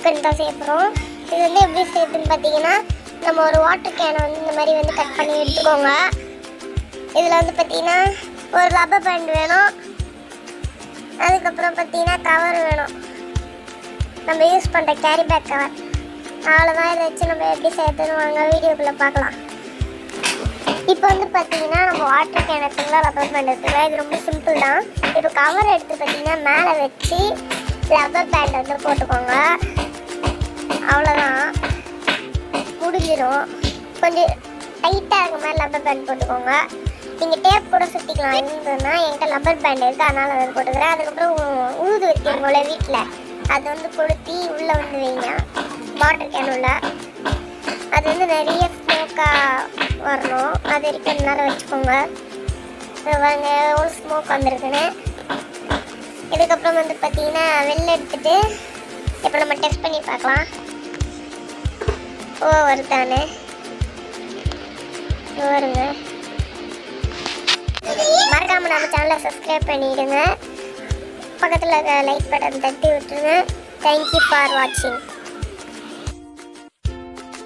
Tiffin தான் செய்ய போகிறோம். இது வந்து எப்படி செய்யுதுன்னு பார்த்தீங்கன்னா, நம்ம ஒரு வாட்டர் கேனை வந்து இந்த மாதிரி வந்து கட் பண்ணி எடுத்துக்கோங்க. இதில் வந்து பார்த்தீங்கன்னா ஒரு ரப்பர் பேண்ட் வேணும். அதுக்கப்புறம் பார்த்தீங்கன்னா கவர் வேணும், நம்ம யூஸ் பண்ணுற கேரி பேக் கவர். அவ்வளோதான். இதை வச்சு நம்ம எப்படி செய்யறதுன்னு வாங்க வீடியோக்குள்ளே பார்க்கலாம். இப்போ வந்து பார்த்தீங்கன்னா நம்ம வாட்டர் கேன் எடுத்துக்கலாம், ரப்பர் பேண்ட் எடுத்துக்கலாம். இது ரொம்ப சிம்பிள் தான். இப்போ கவர் எடுத்து பார்த்தீங்கன்னா மேலே வச்சு ரப்பர் பேண்ட் வந்து போட்டுக்கோங்க. அவ்வளோதான், முடிஞ்சிடும். கொஞ்சம் டைட்டாக இருக்க மாதிரி ரப்பர் பேண்ட் போட்டுக்கோங்க. நீங்கள் டேப் கூட சுற்றிக்கலாம் இருந்ததுன்னா, என்கிட்ட ரப்பர் பேண்ட் இருக்குது, அதனால் அதை போட்டுக்கிறேன். அதுக்கப்புறம் ஊது வைக்கிறீங்களே வீட்டில், அதை வந்து கொளுத்தி உள்ளே வந்து வைங்க, வாட்டர் கேன் உள்ள. அது வந்து நிறைய ஸ்மோக்காக வரணும், அது வரைக்கும் நேரம் வச்சுக்கோங்க. வாங்க எவ்வளோ ஸ்மோக் வந்துருக்குன்னு. இதுக்கப்புறம் வந்து பார்த்தீங்கன்னா வெளில எடுத்துகிட்டு இப்போ நம்ம டெஸ்ட் பண்ணி பார்க்கலாம். வருதானே வருங்க. மறக்காமல் நம்ம சேனலை சப்ஸ்கிரைப் பண்ணிவிடுங்க. பக்கத்தில் லைக் பட்டன் தட்டி விட்டுருங்க. தேங்க்யூ ஃபார் வாட்சிங்.